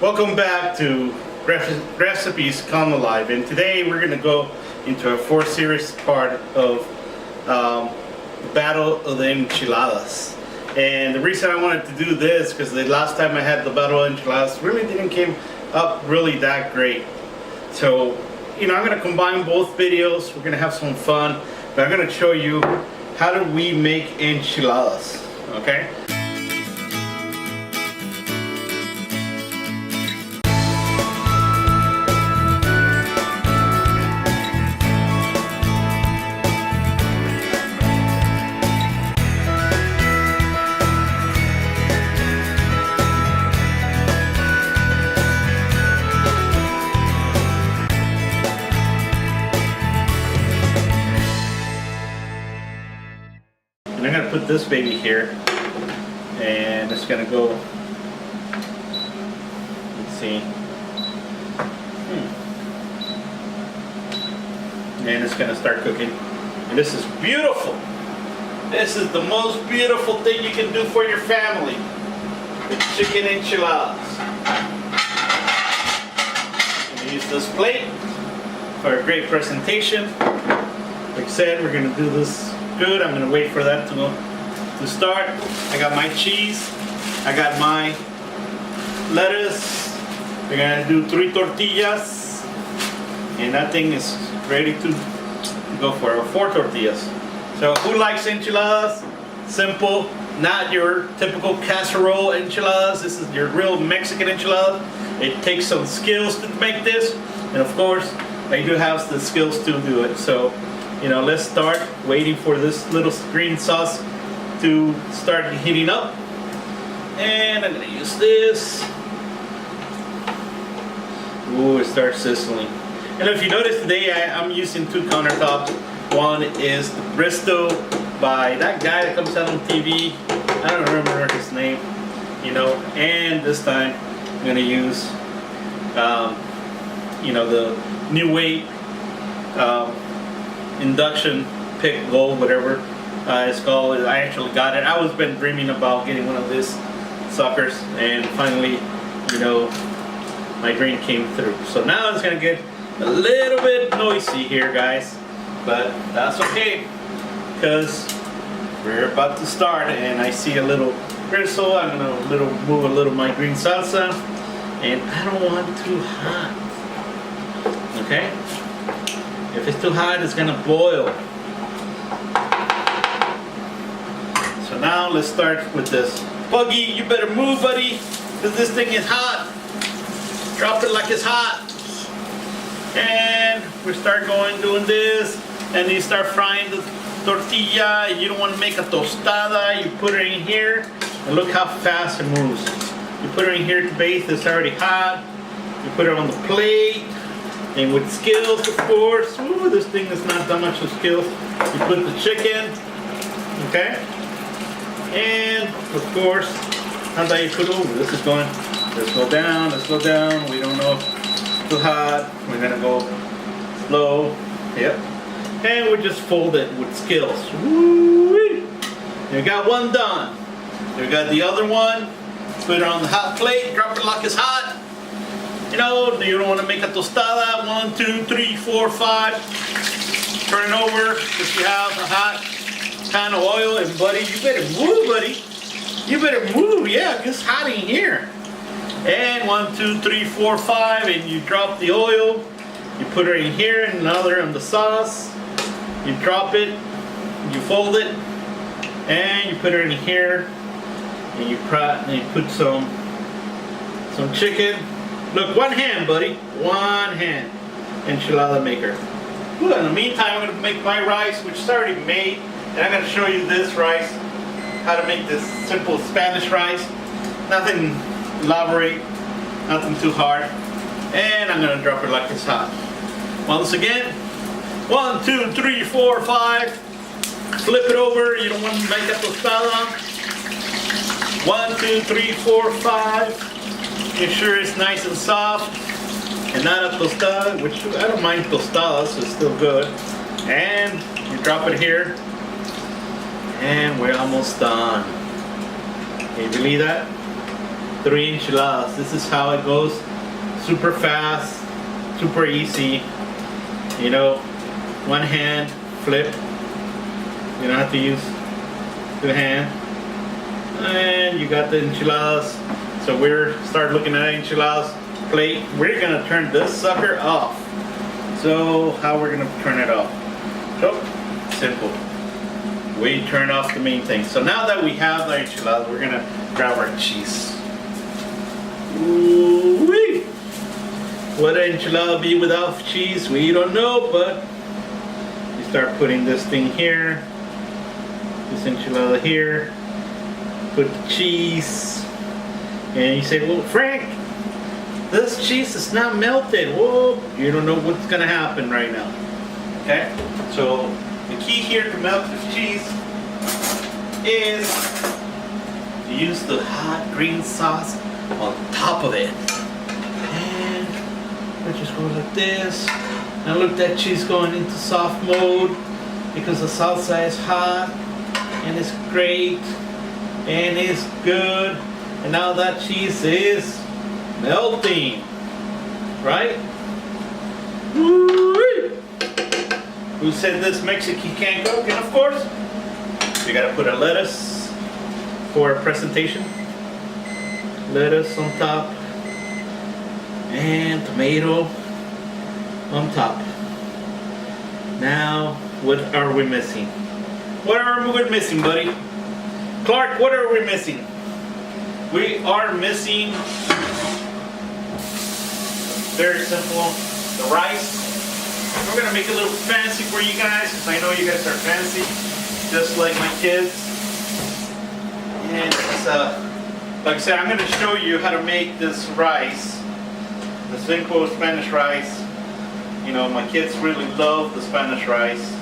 Welcome back to Recipes Come Alive, and today we're going to go into a 4th series part of Battle of the Enchiladas. And the reason I wanted to do this because the last time I had the Battle of Enchiladas really didn't came up really that great. So, I'm going to combine both videos. We're going to have some fun, but I'm going to show you how do we make enchiladas, okay? And I'm going to put this baby here, and it's going to go, let's see, and it's going to start cooking. And this is beautiful. This is the most beautiful thing you can do for your family. The chicken enchiladas. I'm going to use this plate for a great presentation. Like I said, we're going to do this good. I'm going to wait for that to start. I got my cheese. I got my lettuce. We're going to do 3 tortillas. And that thing is ready to go for it. 4 tortillas. So who likes enchiladas? Simple. Not your typical casserole enchiladas. This is your real Mexican enchilada. It takes some skills to make this. And of course, I do have the skills to do it. So let's start waiting for this little green sauce to start heating up. And I'm going to use this. Ooh, it starts sizzling. And if you notice today, I'm using 2 countertops. One is the Bristol by that guy that comes out on TV. I don't remember his name. And this time I'm going to use, the New Weight induction pick gold, whatever it's called. I actually got it. I was been dreaming about getting one of these suckers, and finally, my dream came through. So now it's gonna get a little bit noisy here, guys, but that's okay because we're about to start, and I see a little bristle. I'm gonna move a little my green salsa, and I don't want it too hot. Okay. If it's too hot, it's gonna boil. So now let's start with this. Buggy, you better move, buddy, because this thing is hot. Drop it like it's hot. And we start doing this, and you start frying the tortilla. You don't want to make a tostada. You put it in here, and look how fast it moves. You put it in here to base. It's already hot. You put it on the plate. And with skills, of course. Ooh, this thing is not that much of skills. You put the chicken, okay? And of course, how about you put over? This is going, let's go down, We don't know if it's too hot. We're gonna go slow. Yep. And we just fold it with skills. Woo-wee. You got one done. You got the other one. Put it on the hot plate, drop it like it's hot. You don't want to make a tostada. 1, 2, 3, 4, 5. Turn it over if you have a hot pan of oil. And buddy, you better move, buddy. You better move. Yeah, it's hot in here. And 1, 2, 3, 4, 5. And you drop the oil. You put it in here, and another on the sauce. You drop it. You fold it. And you put it in here. And you put some chicken. Look, one hand, buddy. One hand. Enchilada maker. Ooh, in the meantime, I'm going to make my rice, which is already made. And I'm going to show you this rice. How to make this simple Spanish rice. Nothing elaborate. Nothing too hard. And I'm going to drop it like it's hot. Once again. 1, 2, 3, 4, 5. Flip it over. You don't want to make a tostada. 1, 2, 3, 4, 5. Make sure it's nice and soft and not a tostada, which I don't mind tostadas, it's still good. And you drop it here, and we're almost done. Can you believe that? 3 enchiladas. This is how it goes. Super fast, super easy. You know, one hand, flip. You don't have to use the hand. And you got the enchiladas. So we're start looking at enchiladas plate. We're gonna turn this sucker off. So how we're gonna turn it off? So simple. We turn off the main thing. So now that we have the enchiladas, we're gonna grab our cheese. Ooh-wee. What an enchilada be without cheese? We don't know, but you start putting this thing here, this enchilada here, put the cheese, and you say, well, Frank, this cheese is not melted. Whoa, you don't know what's gonna happen right now. Okay, so the key here to melt this cheese is to use the hot green sauce on top of it. And I just go like this. And look, that cheese going into soft mode because the salsa is hot and it's great and it's good. And now that cheese is melting, right? Woo-wee. Who said this Mexican can't cook? And of course, you gotta put a lettuce for a presentation. Lettuce on top. And tomato on top. Now, what are we missing? What are we missing, buddy? Clark, what are we missing? We are missing, very simple, the rice. We're gonna make it a little fancy for you guys, because I know you guys are fancy, just like my kids. And it's, like I said, I'm gonna show you how to make this rice, the simple Spanish rice. You know, my kids really love the Spanish rice.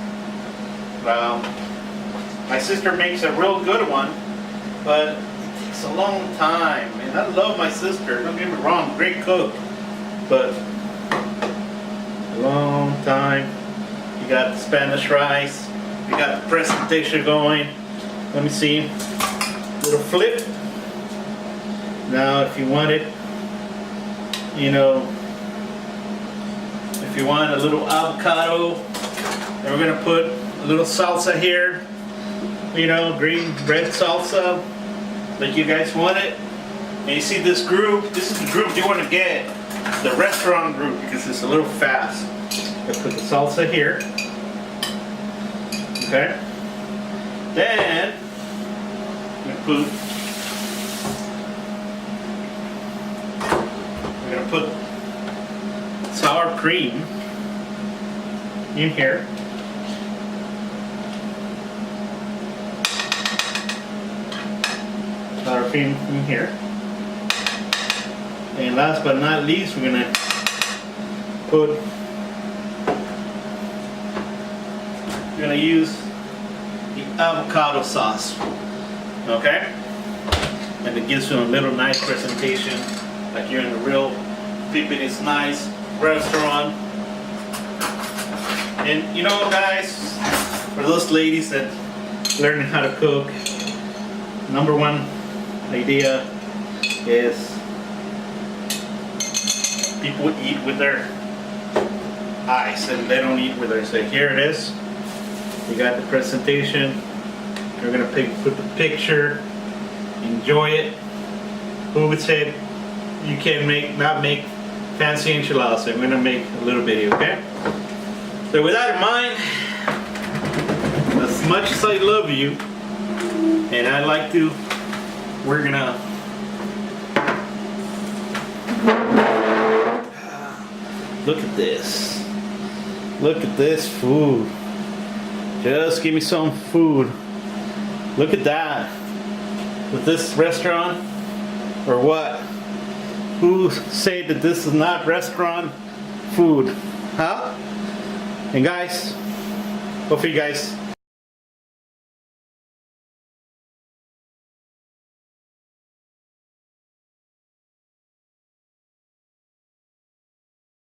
My sister makes a real good one, but it takes a long time. And I love my sister, don't get me wrong, great cook, but a long time. You got the Spanish rice, you got the presentation going. Let me see, little flip. Now if you want it, you know, if you want a little avocado, then we're gonna put a little salsa here, you know, green red salsa, like you guys want it. And you see this group, this is the group you want to get, the restaurant group, because it's a little fast. I put the salsa here, okay? Then I'm gonna put sour cream in here. Sour cream in here. And last but not least, we're gonna use the avocado sauce. Okay? And it gives you a little nice presentation, like you're in a real It's nice restaurant. And you know, guys, for those ladies that learning how to cook, number one idea is people eat with their eyes and they don't eat with their. So here it is. You got the presentation. You're gonna put the picture. Enjoy it. Who would say you can not make fancy enchiladas? So I'm gonna make a little video, okay? So with that in mind, as much as I love you, and I like to, we're gonna look at this. Look at this food. Just give me some food. Look at that. With this restaurant, or what? Who say that this is not restaurant food? Huh? And guys, hopefully you guys